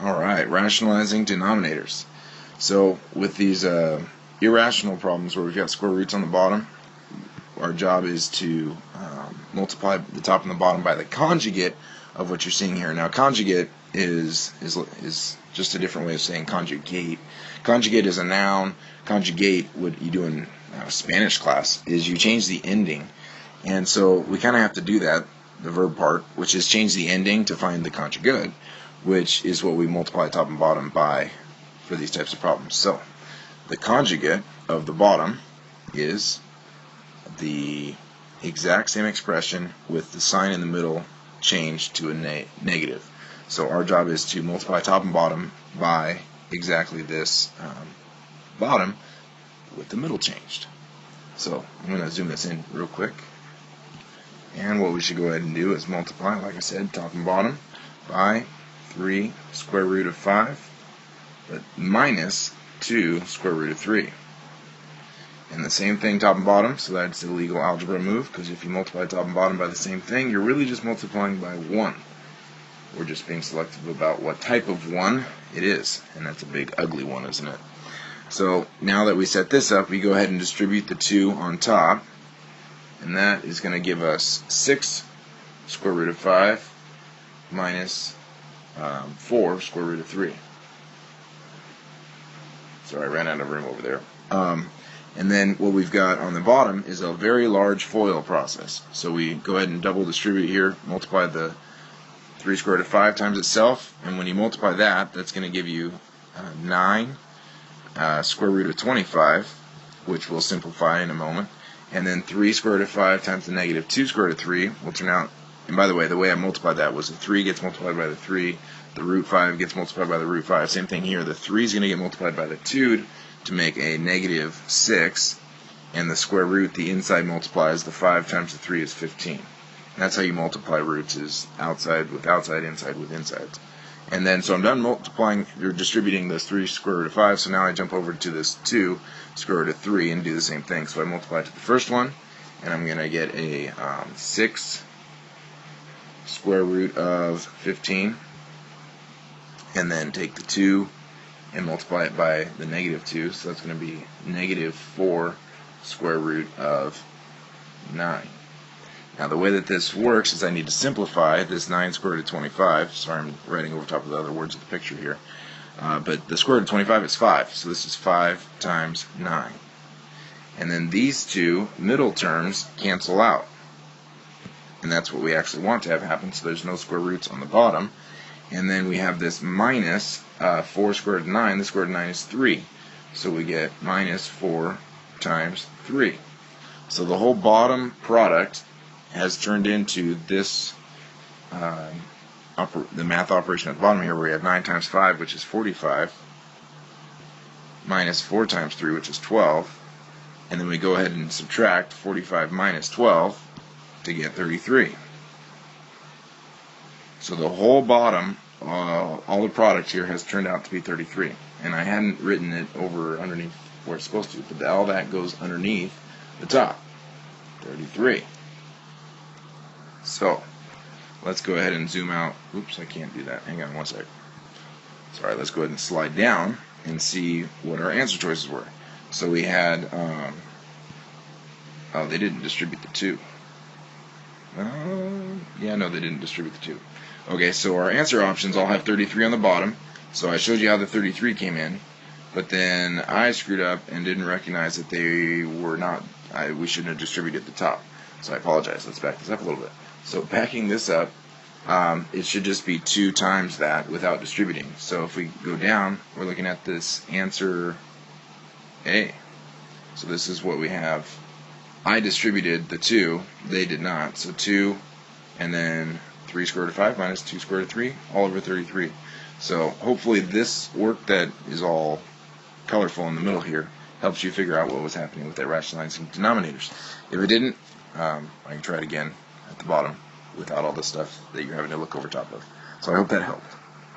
Alright, rationalizing denominators. So with these irrational problems where we've got square roots on the bottom, our job is to multiply the top and the bottom by the conjugate of what you're seeing here. Now conjugate is just a different way of saying conjugate. Conjugate is a noun. Conjugate, what you do in Spanish class, is you change the ending. And so we kind of have to do that, the verb part, which is change the ending to find the conjugate, which is what we multiply top and bottom by for these types of problems. So the conjugate of the bottom is the exact same expression with the sign in the middle changed to a negative. So our job is to multiply top and bottom by exactly this bottom with the middle changed. So I'm going to zoom this in real quick. And what we should go ahead and do is multiply, like I said, top and bottom by 3 square root of 5, but minus 2 square root of 3. And the same thing top and bottom, so that's the legal algebra move, because if you multiply top and bottom by the same thing, you're really just multiplying by 1. We're just being selective about what type of 1 it is, and that's a big ugly one, isn't it? So now that we set this up, we go ahead and distribute the 2 on top, and that is going to give us 6 square root of 5 minus 4 square root of 3. Sorry, I ran out of room over there. And then what we've got on the bottom is a very large FOIL process. So we go ahead and double distribute here, multiply the 3 square root of 5 times itself, and when you multiply that, that's going to give you 9 square root of 25, which we'll simplify in a moment. And then 3 square root of 5 times the negative 2 square root of 3 will turn out, and by the way, the way I multiplied that was the 3 gets multiplied by the 3, the root 5 gets multiplied by the root 5. Same thing here, the 3 is going to get multiplied by the 2 to make a negative 6, and the square root, the inside multiplies, the 5 times the 3 is 15. And that's how you multiply roots, is outside with outside, inside with insides. And then, so I'm done multiplying, you're distributing this 3 square root of 5, so now I jump over to this 2 square root of 3 and do the same thing. So I multiply to the first one, and I'm going to get a 6 square root of 15, and then take the 2 and multiply it by the negative 2, so that's going to be negative 4 square root of 9. Now the way that this works is I need to simplify this 9 square root of 25. Sorry, I'm writing over top of the other words of the picture here. But the square root of 25 is 5, so this is 5 times 9. And then these two middle terms cancel out. And that's what we actually want to have happen, so there's no square roots on the bottom. And then we have this minus 4 square root of 9. The square root of 9 is 3. So we get minus 4 times 3. So the whole bottom product has turned into this, the math operation at the bottom here, where we have 9 times 5, which is 45, minus 4 times 3, which is 12. And then we go ahead and subtract 45 minus 12 to get 33. So the whole bottom, all the product here has turned out to be 33. And I hadn't written it over underneath where it's supposed to, but all that goes underneath the top. 33. So let's go ahead and zoom out. Oops, I can't do that. Hang on one sec. Sorry, let's go ahead and slide down and see what our answer choices were. So we had, oh, they didn't distribute the 2. Yeah, no, they didn't distribute the 2. Okay, so our answer options all have 33 on the bottom. So I showed you how the 33 came in, but then I screwed up and didn't recognize that they were not, we shouldn't have distributed the top. So I apologize. Let's back this up a little bit. So backing this up, it should just be 2 times that without distributing. So if we go down, we're looking at this answer A. So this is what we have. I distributed the 2, they did not. So 2 and then 3 square root of 5 minus 2 square root of 3, all over 33. So hopefully this work that is all colorful in the middle here helps you figure out what was happening with that rationalizing denominators. If it didn't, I can try it again at the bottom without all the stuff that you're having to look over top of. So I hope that helped.